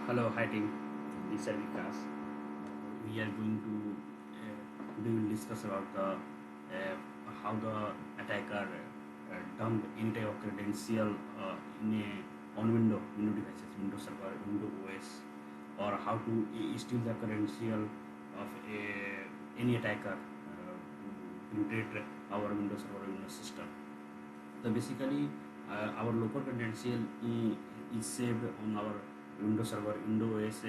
Hello, hi team. This is Vikas. We are going to we will discuss about the how the attacker dumped any type of credential in a on Windows devices, Windows Server, Windows OS, or how to steal the credential of any attacker to penetrate our Windows Server, Windows system. So basically, our local credential is saved on our Windows Server, Windows OS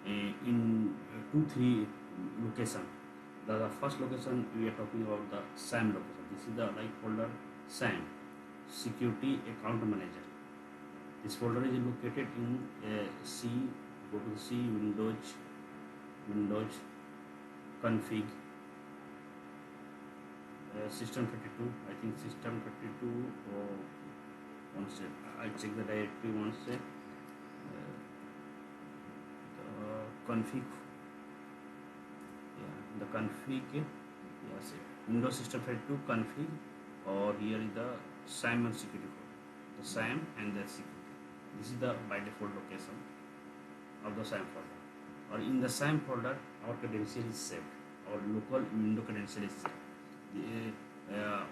in two, three location. The first location we are talking about the SAM location. This is the like folder SAM, Security Account Manager. This folder is located in C. Go to C, Windows config, system 32. I think system 32 or once I check the directory once the config, yeah, the config, yes, Windows system 32 config, or here is the SAM and security folder, the SAM and the security. This is the by default location of the SAM folder, or in the SAM folder our credential is saved, our local window credential is saved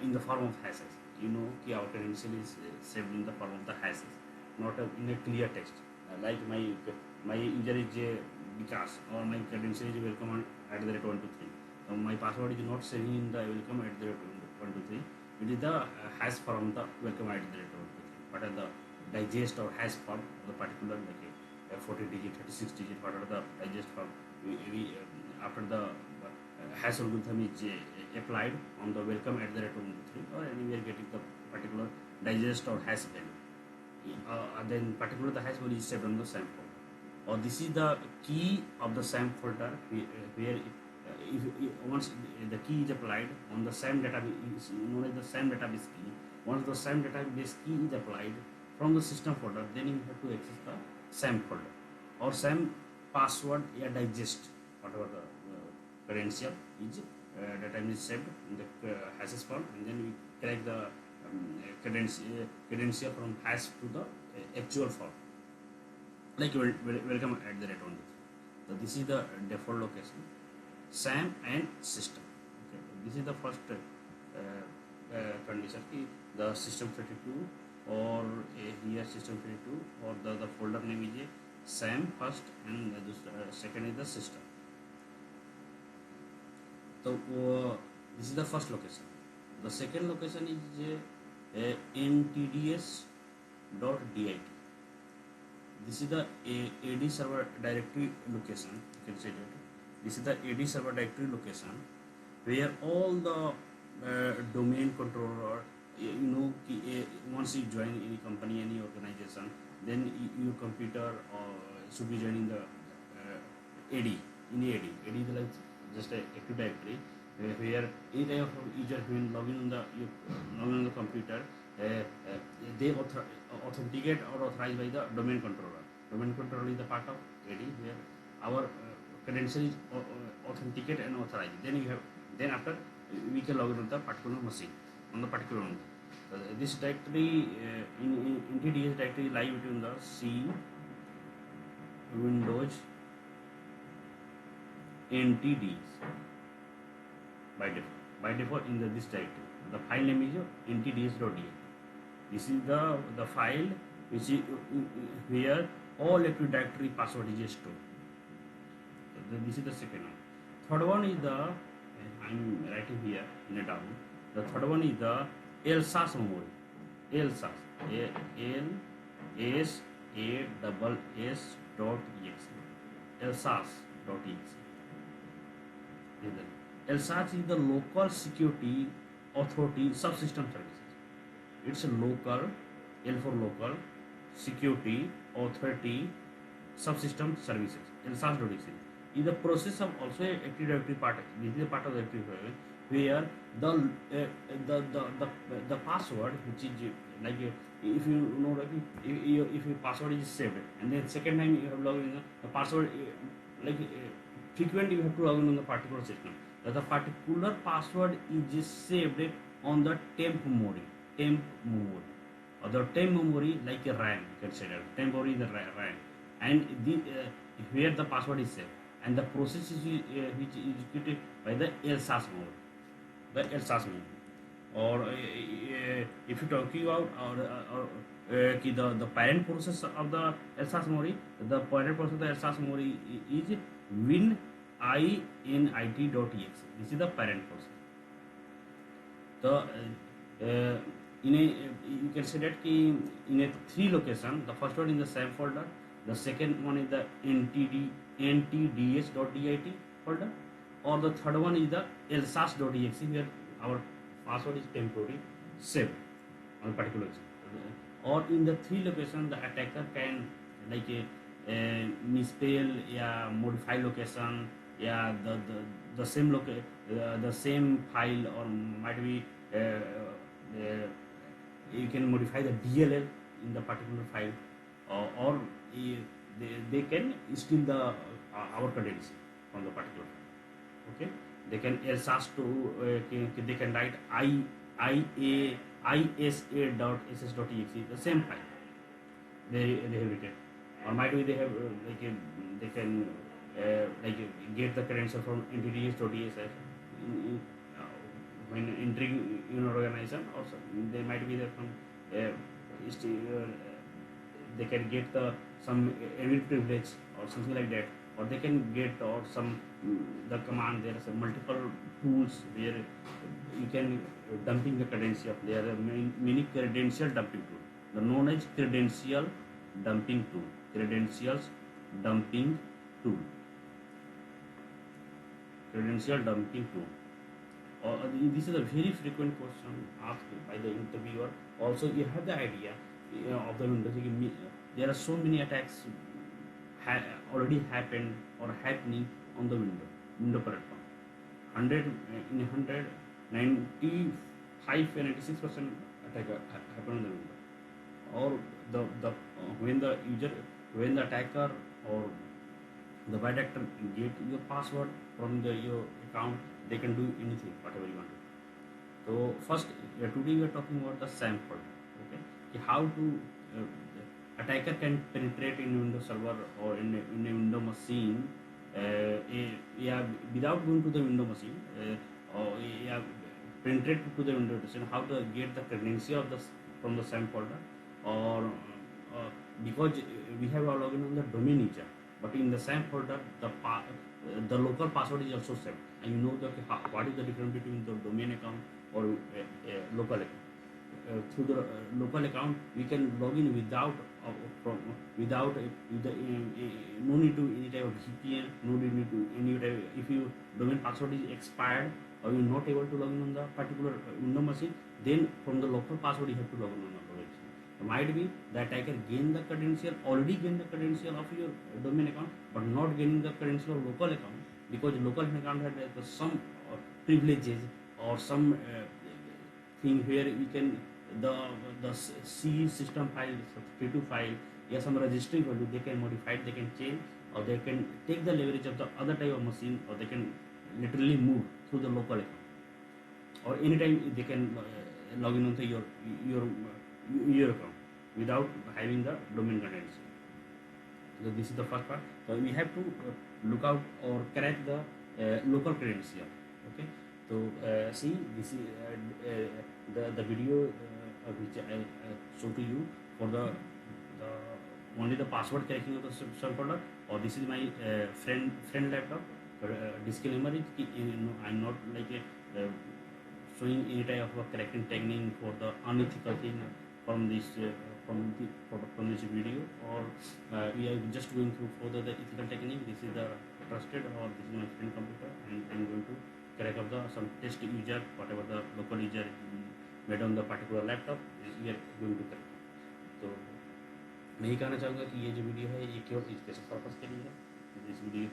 in the form of hashes. You know कि our credential is saved in the form of the hashes, not in a clear text. Like my user is Vikas, or my credential is welcome at the rate 123. My password is not saving in the welcome at the rate 123. It is the hash form the welcome at the rate 123. What are the digest or hash form of the particular like a 40 digit, 36 digit, what are the digest form? After the hash algorithm is applied on the welcome at the rate 123, or anywhere getting the particular digest or hash value. Then particular the hash value is saved on the SAM folder. Or this is the key of the SAM folder where if once the key is applied on the SAM database is known as the SAM database key. Once the SAM database key is applied from the system folder, then you have to access the SAM folder or SAM password digest, whatever the credential is database is saved in the hashes form, and then we crack the credential from hash to the actual form, like welcome at the rate 1. So this is the default location, SAM and system. Okay, this is the first condition. The system 32 or here system 32 or the folder name is SAM first, and second is the system. So this is the first location. The second location is ntds.dit. This is the AD server directory location. You can say that this is the AD server directory location where all the domain controller, once you join any company, any organization, then your computer should be joining the AD in AD. AD is like just a active directory where any type of user when login on the computer, they authenticate or authorized by the domain controller. Domain controller is the part of AD where our credential is authenticate and authorized. Then after we can log in on the particular machine on the particular one. This directory in NTDS directory live between the C, Windows, NTDs by default. By default in this directory, the file name is ntds.dat. This is the file which is where all active directory password is stored. So this is the second one. Third one is the I'm writing here in a down. The third one is the LSAS memory. LSAS, LSASS.exe. LSAS.exe. LSAS is the local security authority subsystem services. It's a local, L for local, security authority subsystem services. LSAS.exe is the process of also Active Directory part. This is a part of the Active Directory where the password, which is like if you know like if your password is saved and then second time you have logged in the password like frequently you have to log in on the particular system. That the particular password is saved on the temp memory, or the temp memory like a RAM. Consider temp memory is the RAM. and where the password is saved, and the process is which is executed by the LSAS mode, or if you're talking about the parent process of the LSAS memory, the parent process of the LSAS memory is winit.exe. This is the parent process. The in a you can say that in a three location, the first one in the SAM folder, the second one is the ntds.dit folder, or the third one is the lsas.exe, where our password is temporarily saved on a particular or in the three location the attacker can like misspell, yeah, modify location, yeah, the same the same file, or might be you can modify the DLL in the particular file, or they can steal the our credentials from the particular file. Okay, they can LSAS to they can write isa.ss.exe, the same file they have written, or might be they have they can get the credential from entities.ess when entering organization, or they might be there from they can get some admin privilege or something like that, or they can get or some the command. There are some multiple tools where you can dumping the credential. There are many credential dumping tool, the known as credential dumping tool, credentials dumping tool, credential dumping tool. This is a very frequent question asked by the interviewer. Also, you have the idea of the Windows. There are so many attacks already happened or happening on the window platform. 100 in 100, 95 and 96% attack happen on the window. Or the when the attacker or the bad actor get your password from your account, they can do anything, whatever you want to do. So first, today we are talking about the SAM folder. Okay, how to attacker can penetrate in Windows Server or in a window machine, yeah, without going to the window machine, or yeah, penetrate to the window machine. How to get the credential of the from the SAM folder, or because we have a login on the domain user, but in the SAM folder the local password is also saved, and you know what is the difference between the domain account or local account. Through the local account we can log in without no need to any type of VPN, no need to any type. If your domain password is expired or you're not able to log in on the particular window machine, then from the local password you have to log in on the local machine. Might be the attacker already gain the credential of your domain account, but not gaining the credential of local account, because local account had some privileges or some thing where we can the C system file, substitute file, yeah, some registry value they can modify it, they can change, or they can take the leverage of the other type of machine, or they can literally move through the local account, or anytime they can log in onto your account without having the domain credential. So this is the first part. So we have to look out or crack the local credential. Okay. So see, this is the video which I show to you for the only the password cracking of the subfolder. Or this is my friend laptop. Disclaimer is I'm not like showing any type of a cracking technique for the unethical thing from this from this video, or we are just going through further the ethical technique. This is the trusted, or this is my friend computer, and I'm going to crack up the some test user, whatever the local user made on the particular laptop, we are going to crack. तो मैं ये कहना चाहूँगा कि ये जो video है ये केवल एजुकेशन पर्पस के लिए है. This video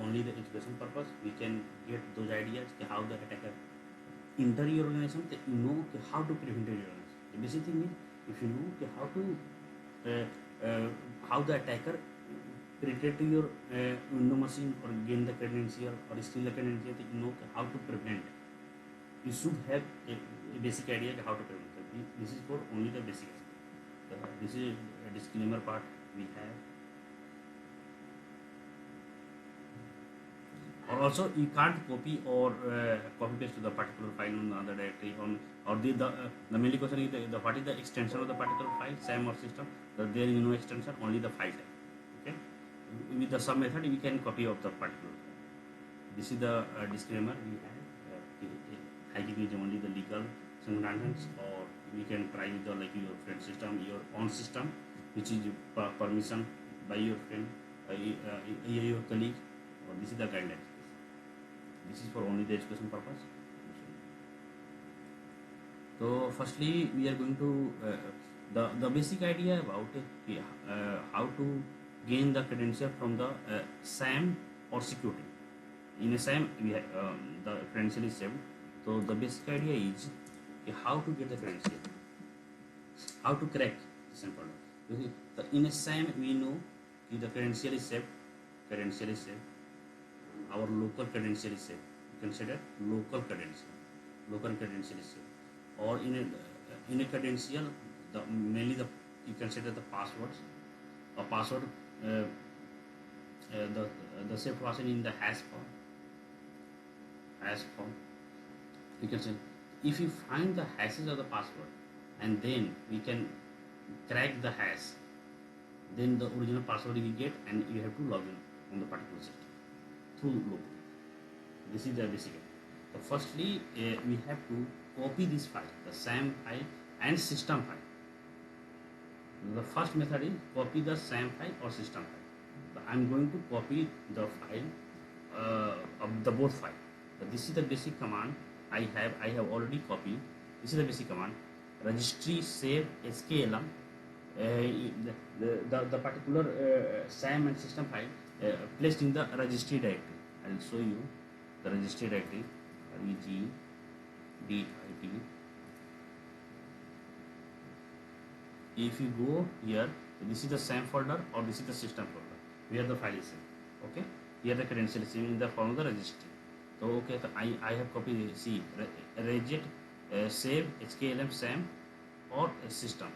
only the education purpose. We can get those ideas कि how the attacker enter your organization, that you know कि how to prevent your organization. The basic thing is, if you know कि how the attacker penetrate to your window machine or gain the credential or steal the credential, that you know how to prevent. You should have a basic idea how to prevent. This is for only the basic. This is a disclaimer part we have. Or also you can't copy or copy paste to the particular file on the other directory on, or the mainly question is the what is the extension of the particular file, SAM or system. There is no extension, only the file type. Okay, with the sub method we can copy of the particular file. This is the disclaimer we have. Hacking is only the legal circumstances, or we can try with the like your friend system, your own system, which is permission by your friend, your colleague. Or this is the guideline. This is for only the education purpose. So firstly we are going to the basic idea about how to gain the credential from the SAM or security. In a SAM we have, the credential is saved. So the basic idea is how to get the credential, how to crack the SAM folder. In a SAM we know the credential is saved, credential is saved, our local credential is saved. Consider local credential, local credential is saved. Or in a credential, mainly you consider the passwords. A password, the saved password in the hash form. Hash form. You can say if you find the hashes of the password, and then we can crack the hash, then the original password you get, and you have to log in on the particular system through local. This is the basic. So firstly, we have to copy this file, the SAM file and system file. The first method is copy the SAM file or system file. So I'm going to copy the file of the both file. So this is the basic command I have already copied. This is the basic command. Registry save SKLM. The particular SAM and system file placed in the registry directory. I'll show you the registry directory. Regdit. If you go here, this is the SAM folder or this is the system folder where the file is saved. Okay, here the credential is in the form of the registry. So okay, so I have copied C regit save HKLM SAM or system.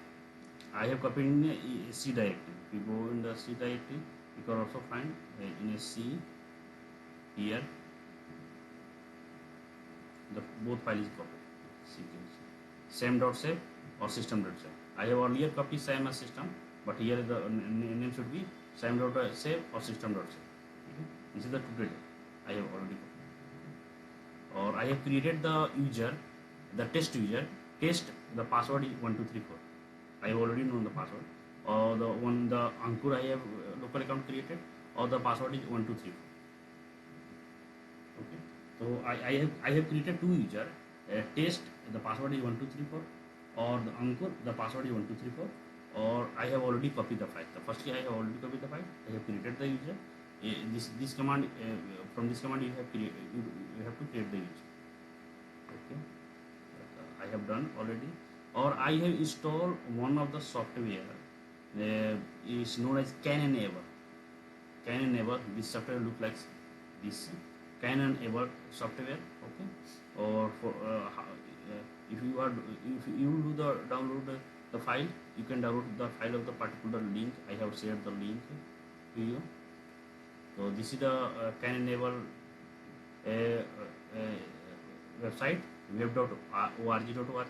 I have copied in a C directory. If you go in the C directory, you can also find in a C here the both file is copied. SAM.save or system.save. I have earlier copied SAM as system, but here the name should be SAM.save or system.save. Okay. This is the tutorial I have already copied. Or I have created the user, the test user, test the password is 1234. I have already known the password. Or the one the Ankur I have local account created, or the password is 1234. Okay. So I have created two user, test the password is 1234, or the Ankur the password is 1234, or I have already copied the file. So firstly I have already copied the file. I have created the user. This command from this command you have to create the user. Okay. I have done already. Or I have installed one of the software is known as CanEnable. CanEnable. This software look like this. CanEnable software. Okay. Or for if you do the download the file, you can download the file of the particular link. I have shared the link to you. So this is the CanEnable website, web.org.org,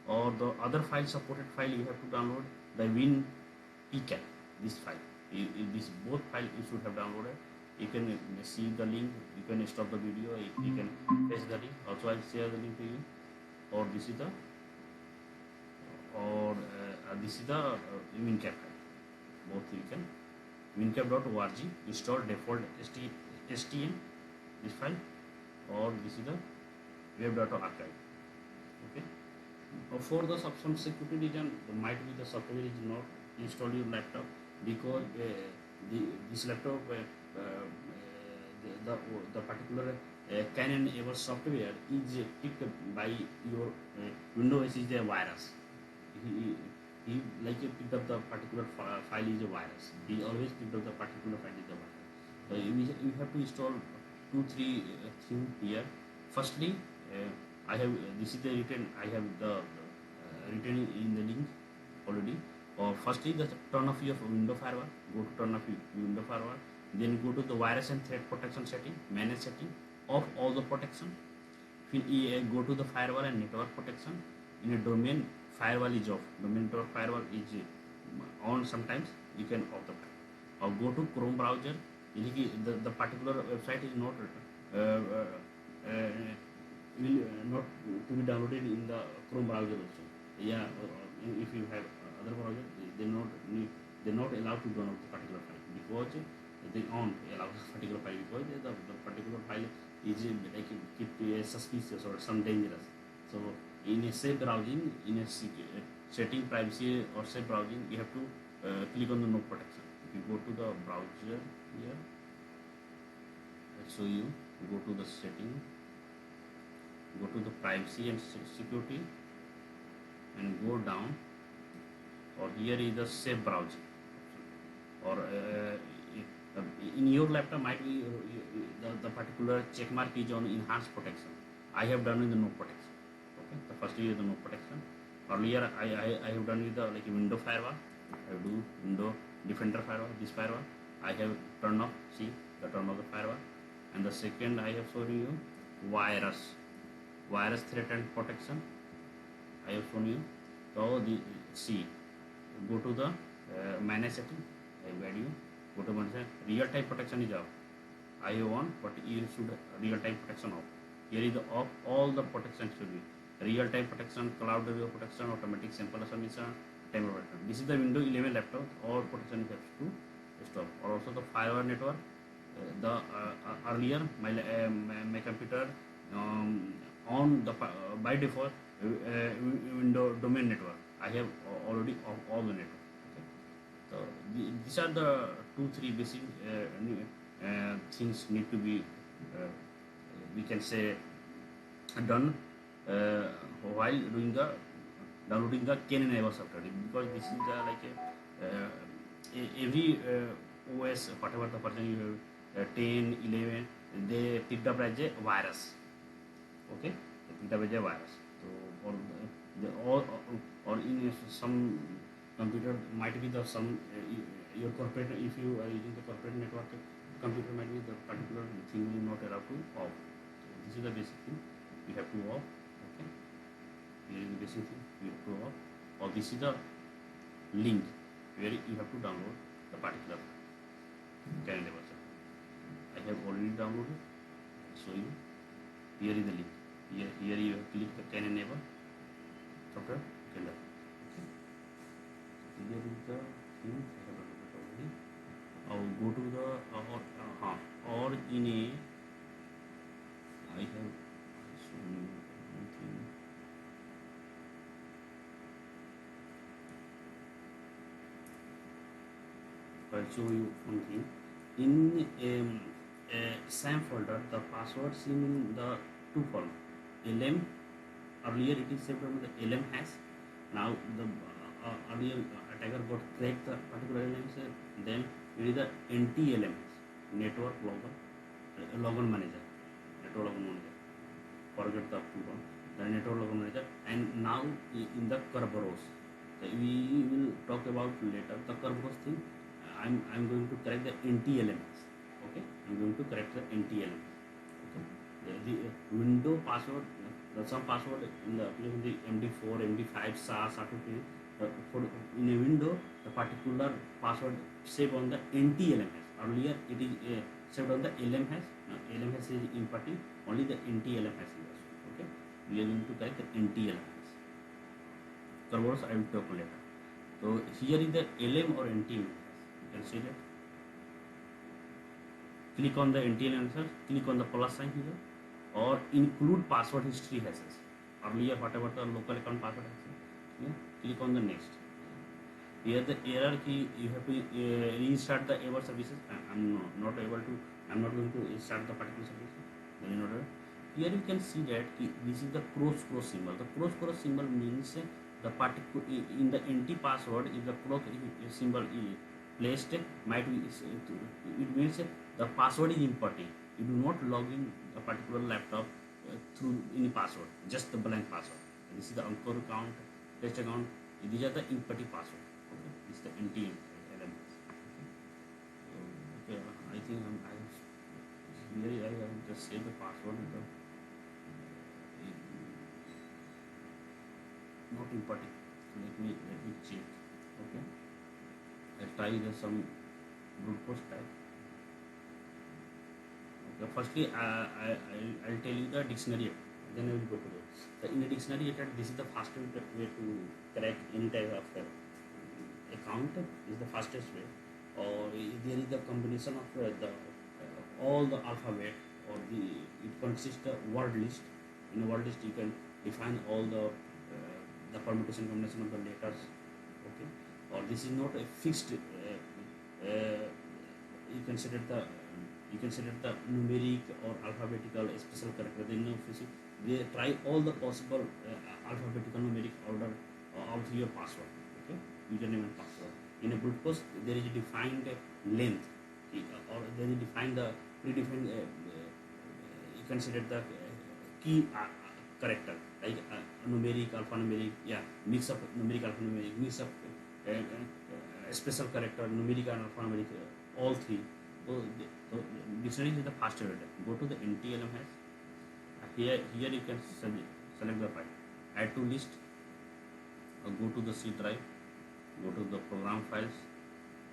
or the other file supported file you have to download the WinPCAP. This file, this both file you should have downloaded. You can see the link. You can stop the video. You can paste the link. Also, I'll share the link to you. Or this is the WinCAP file. Both you can wincap.org install default STM this file, or this is the web.archive. Okay. For the some security reason, might be the software is not installed your laptop because this laptop the particular CanEnable software is picked by your Windows is a virus. He like picked up the particular file is a virus. He always picked up the particular file is a virus. So you have to install 2-3 things here. Firstly, I have this is the written. I have the written in the link already. Or firstly, the turn off your window firewall. Go to turn off window firewall. Then go to the virus and threat protection setting, manage setting, off all the protection. Go to the firewall and network protection. In a domain, firewall is off. Domain network firewall is on sometimes. You can off the firewall. Or go to Chrome browser. The particular website is not uh, uh, uh, will not to be downloaded in the Chrome browser also. Yeah, if you have other browser, they're not allowed to download the particular file because they won't allow the particular file because the particular file is like keep suspicious or some dangerous. So in a safe browsing, in a setting privacy or safe browsing, you have to click on the no protection. If you go to the browser here, so you go to the setting, go to the privacy and security, and go down. Or here is the safe browsing, or in your laptop might be the particular check mark is on enhanced protection. I have done with the no protection. Okay, the first is the no protection. Earlier I have done with the like window firewall. I do window defender firewall. This firewall I have turned off. See the turn off the firewall. And the second I have shown you virus threat and protection. I have shown you. So the see, go to the manage setting. I guide you. Go to manage. Real time protection is off. I have on, but you should real time protection off. Here is the off. All the protection should be real time protection, cloud video protection, automatic sample submission, timer protection. This is the Windows 11 laptop. All protection has to stop. Or also the firewall network. Earlier my computer on the by default window domain network. I have already off all the network. Okay. So these are the 2-3 basic things need to be we can say done while doing the downloading the Kn-enable software, because this is the like every OS whatever the version you have 10, 11, they picked up as a virus. Okay, they picked up as a virus. So or in some computer might be the some your corporate, if you are using the corporate network computer, might be the particular thing will not allow to off. So this is the basic thing you have to off. Okay, here is the basic thing you have to off. Or this is the link where you have to download the particular Kn-enable software. I have already downloaded. So you here is the link. Here you have click the Kn-enable software. Okay. Here is the thing I have downloaded already. I'll go to the or in a I have shown you one thing. I'll show you one thing. In SAM folder, the password seen in the two folder. LM, earlier it is saved on the LM hash. Now the earlier attacker got cracked the particular LM hash. Then it is the NTLM hash, network logon manager, network logon manager. Forget the full one. The network logon manager. And now in the Kerberos, we will talk about later the Kerberos thing. I'm going to correct the NTLMS. Okay, I'm going to correct the NTLMS. Okay, the window password, some password in the MD4, MD5, SAR2, in a window, the particular password saved on the NTLMS. Earlier it is saved on the LMS. LMS is importing only the NTLMS. Okay, we are going to correct the NTLMS. Kerberos I will talk later. So here is the LM or NTLMS. Can see that. Click on the NTLM answer, click on the plus sign here, or include password history hashes. Earlier whatever the local account password has, yeah, click on the next. Here the error key, you have to restart the ever services. I'm not able to, I'm not going to start the particular service. Then in order, here you can see that this is the cross symbol. The cross symbol means the particular in the NT password, if the cross symbol is placed, might be it means the password is importing. You do not log in a particular laptop through any password, just the blank password. This is the Anchor account, test account. These are the importing password. Okay, this is the NT elements. Okay, I think think I have just saved the password with the not important. Let me check. Okay, I'll try some brute force type. Okay, firstly I'll tell you the dictionary. Then I will go to in the dictionary attack. This is the fastest way to crack any type of account. Is the fastest way, or there is the combination of all the alphabet, or it consists the word list. In a word list you can define all the permutation combination of the letters. Okay, or this is not a fixed you consider the numeric or alphabetical special character. They try all the possible alphabetical numeric order of your password. Okay, username and password. In a brute force there is a defined length, or there is defined the predefined you consider the key character, like numeric, alphanumeric, mix up numeric, alphanumeric, mix up special character, numeric and alphanumeric, all three. So dictionary is the faster way. Go to the NTLM. Here you can select the file, add to list, go to the C drive, go to the program files,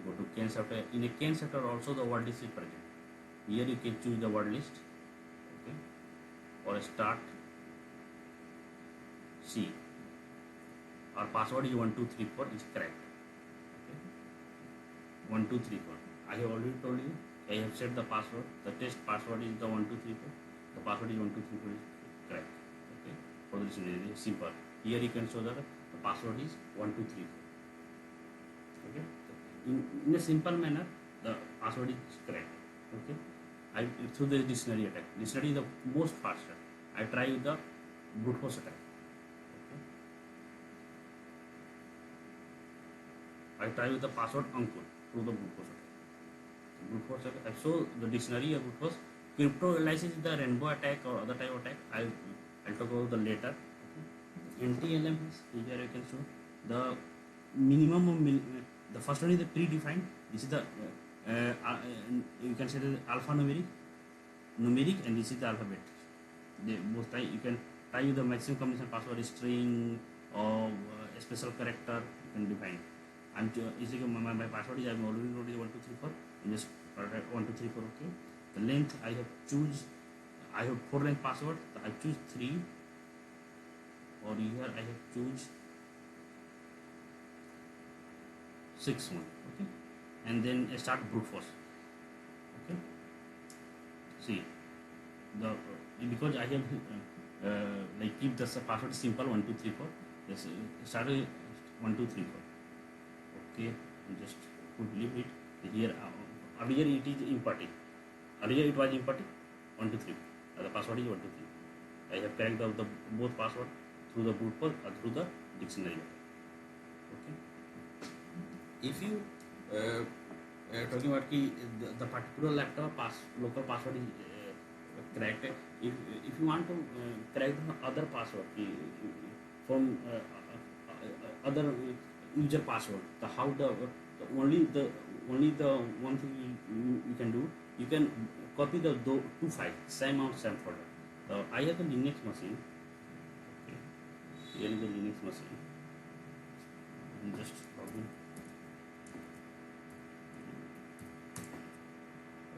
go to Ken software. In a Ken software also the word list is present. Here you can choose the word list. Okay, or start C. Our password is 1234 is correct. Okay, 1234. I have already told you. I have set the password. The test password is the 1234. The password is 1234 is correct. Okay, for this is simple. Here you can show that the password is 1234. Okay, in a simple manner the password is correct. Okay, through the dictionary attack. Dictionary is the most faster. I try with the brute force attack. Okay, I try with the password Ankur through the brute force attack. Brute force attack. So the dictionary of brute force. Crypto analysis is the rainbow attack or other type of attack. I'll talk about the later. Okay. NTLM is here you can show the minimum of the first one is the predefined. This is the you can say the alphanumeric, numeric, and this is the alphabet. They both try. You can try with the maximum combination password string or a special character. You can define. My password is I'm already noted 1234. And just 1234. Okay. The length I have 4 length password. So I choose 3, or here I have choose 6 one. Okay, and then I start brute force. Okay, see the because I have like keep the password simple 1234. This start 1234. Okay, and just leave it here. Earlier it is importing. Earlier it was importing 123. The password is 123. I have cracked the both password through the brute force or through the dictionary. Okay. If you talking about the particular laptop local password is cracked. If you want to crack the other password from other user password, only the one thing you can do, you can copy the 2 files, same folder. I have a Linux machine. Okay, here is the Linux machine. I'm just logging.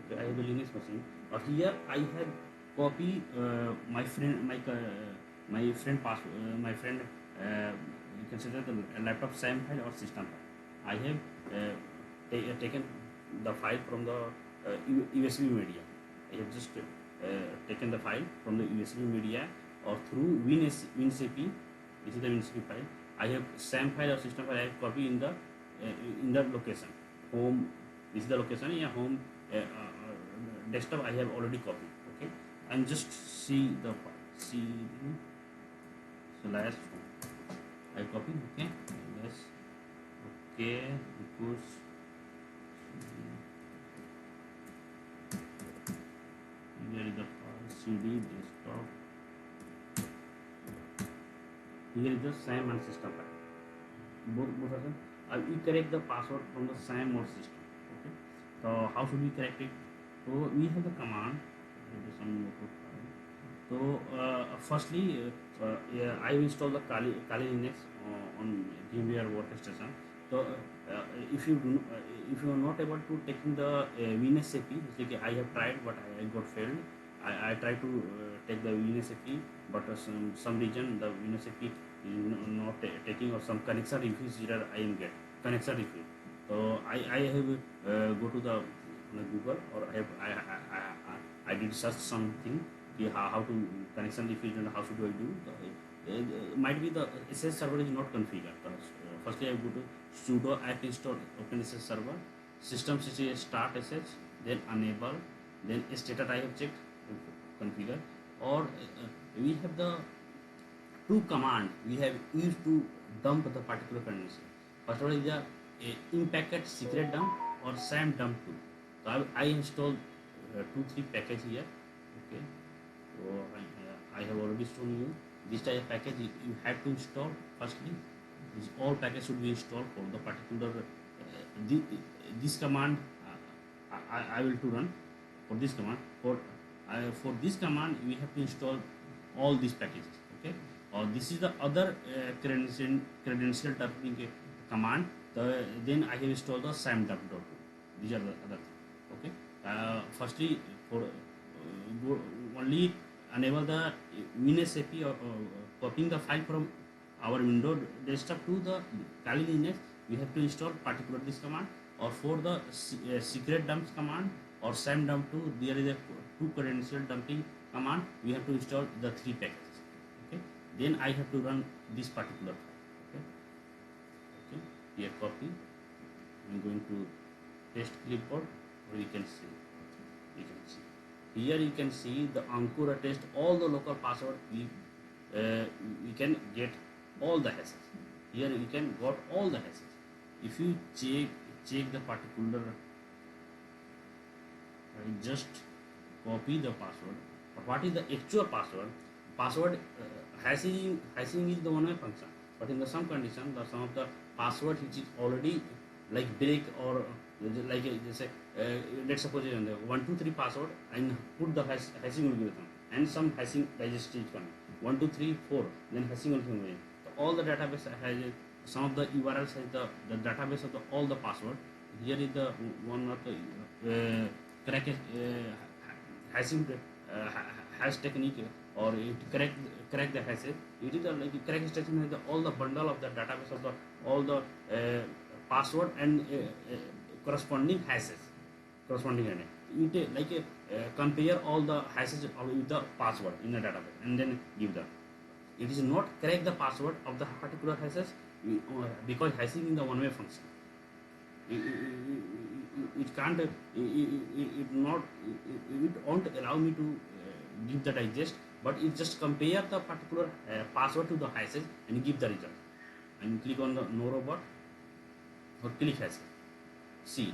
Okay, I have the Linux machine. Here I have copy my friend password. You consider the laptop SAM file or system file. I have taken the file from the USB media. I have just taken the file from the USB media or through WinCP. This is the WinCP file. I have SAM file or system file. I have copy in the location home. This is the location. Yeah, home desktop. I have already copied. Okay, and just see the last I copy. Okay, yes. Okay, because here is the CD desktop. Here is the SAM and system file. Both of them. We correct the password from the SAM or system. Okay. So how should we correct it? So we have the command. Maybe some notebook file. So firstly, yeah, I will install the Kali Linux on VMware workstation. So if you do, if you are not able to taking the WinSAP, it's like I have tried but I got failed. I try to take the WinSAP, but some reason the WinSAP is not taking, or some connection issues here I am get connection issue. So I have go to the Google, or I did search something, how to connection diffuse and how should I do. Might be the SS server is not configured. Firstly, I go to sudo apt install OpenSSH server, system start sh, then enable, then status I have checked, configure, or we have the two command we have used to dump the particular condition. First one is the in-packet secret dump or SAM dump tool. So I installed 2-3 package here. Okay, so I have already shown you this type of package you have to install. Firstly, this all package should be installed for the particular this command. I will to run for this command. For this command we have to install all these packages. Okay, or this is the other credential dumping command. Then I have installed the SAM dump. These are the other things. Okay, firstly, for only enable the WinSAP, or copying the file from our Windows desktop to the Kali Linux, we have to install particular this command. Or for the secret dumps command or SAM dump 2, there is a 2 credential dumping command. We have to install the 3 packages. Okay, then I have to run this particular file. Okay, okay, here copy. I'm going to paste clipboard, or you can see. Here you can see the Ankura test, all the local password we can get all the hashes. Here we can got all the hashes. If you check the particular, I just copy the password. But what is the actual password? Password hashing is the one way function. But in the some condition, the some of the password which is already like break, or like say let's suppose the 123 password and put the hashing algorithm, and some hashing register is coming 123 4, then hashing algorithm. So all the database has some of the URLs has the database of the all the password. Here is the one of the crack hashing hash technique, or it crack the hashes. It is like crack station has the all the bundle of the database of the all the password and corresponding hashes, corresponding it like compare all the hashes with the password in the database and then give them. It is not crack the password of the particular hashes, because hashing in the one way function. It can't it not it won't allow me to give the digest, but it just compare the particular password to the hashes and give the result. And click on the no robot or click hashes. See,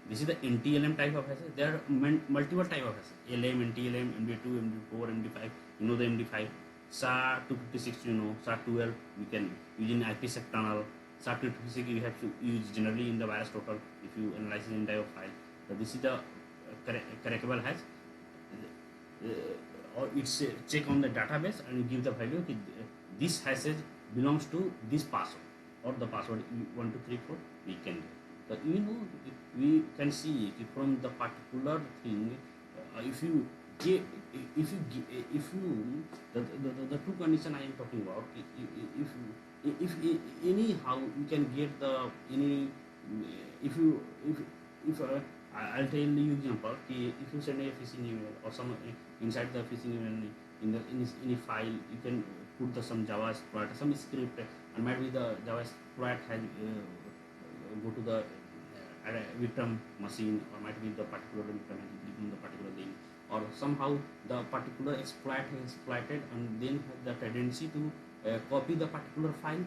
this is the NTLM type of hashes. There are multiple type of hashes: LM, NTLM, MD2, MD4, MD5. You know the MD5. SHA-256, you know, SHA-12 we can use in IPsec tunnel. SHA-256 you have to use generally in the VirusTotal if you analyze the entire file. So this is the crackable hash. Or it's check on the database and give the value. Okay, this hashes belongs to this password, or the password 1234 we can get. So you know, we can see from the particular thing, if you give, if you the two condition I am talking about, if anyhow you can get the any, if I'll tell you example. If you send a phishing email or some inside the phishing email in a file, you can put the some Java exploit, some script, and might be the Java exploit has go to the victim machine, or might be the particular victim has clicked on the particular thing, or somehow the particular exploit has exploited and then have the tendency to copy the particular file,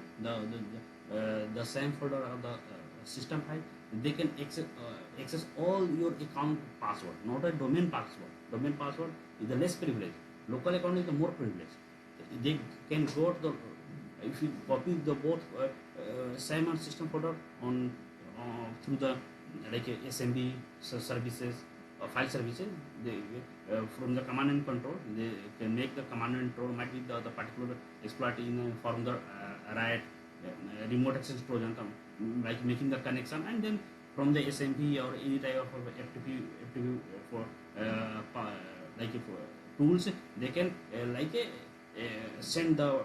the same folder of the system file. They can access all your account password, not a domain password. Domain password is the less privilege. Local account is the more privilege. They can go to the, if you copy the both same on system folder on through the like SMB services, file services. They from the command and control, they can make the command and control might be the particular exploit in from the right remote access trojan, like making the connection, and then from the SMP or any type of FTP for like tools, they can send the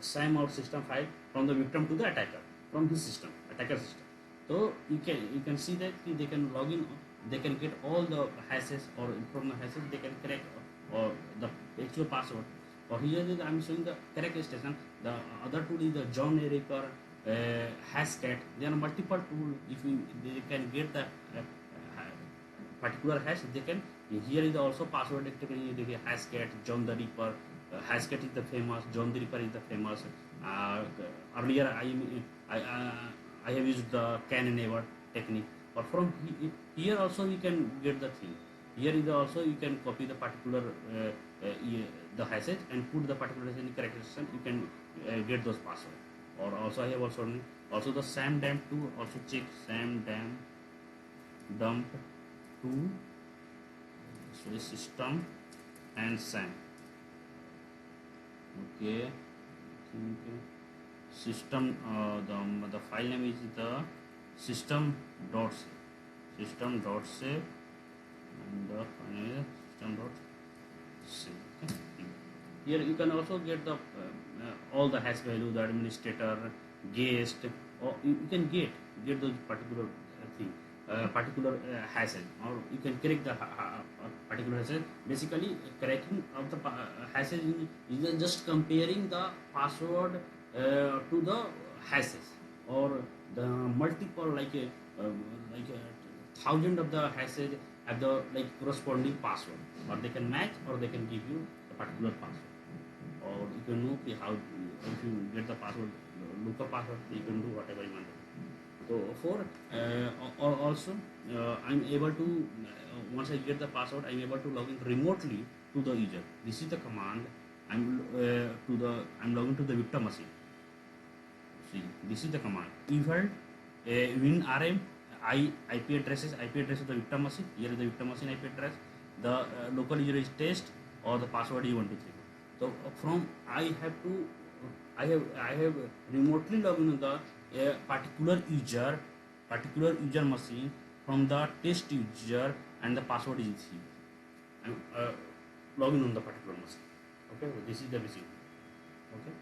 SAM or system file from the victim to the attacker from his system, attacker system. So you can see that they can log in, they can get all the hashes, or from the hashes they can correct or the actual password. Or here I'm showing the correct station. The other tool is the John Ericker, Hashcat. There are multiple tools. If they can get the particular hash, they can. Here is also password detecting Hashcat, John the Ripper. Hashcat is the famous, John the Ripper is the famous. Uh, Earlier I have used the can and never technique. But from here also you can get the thing. Here is also you can copy the particular the hashes and put the particular hash in the correct section. You can get those passwords. Or also I have also the SAM dump to also check SAM dump to system and SAM. Okay, I think system the file name is the system.c and the final system.c. Okay. Here you can also get the all the hash value, the administrator, guest, or you can get those particular thing, particular hashes, or you can correct the particular hashes. Basically, correcting of the hashes is just comparing the password to the hashes, or the multiple like thousand of the hashes have the corresponding password, or they can match, or they can give you the particular password. Or you can know how, if you get the password, look up password, you can do whatever you want to do. So for also I'm able to once I get the password, I'm able to log in remotely to the user. This is the command. I'm logging to the victim machine. See, this is the command. Evert WinRM IP address of the victim machine. Here is the victim machine IP address. The local user is test, or the password is 123. So from I have remotely logged in the particular user machine from the test user, and the password is here. I'm logging on the particular machine. Okay, this is the machine. Okay.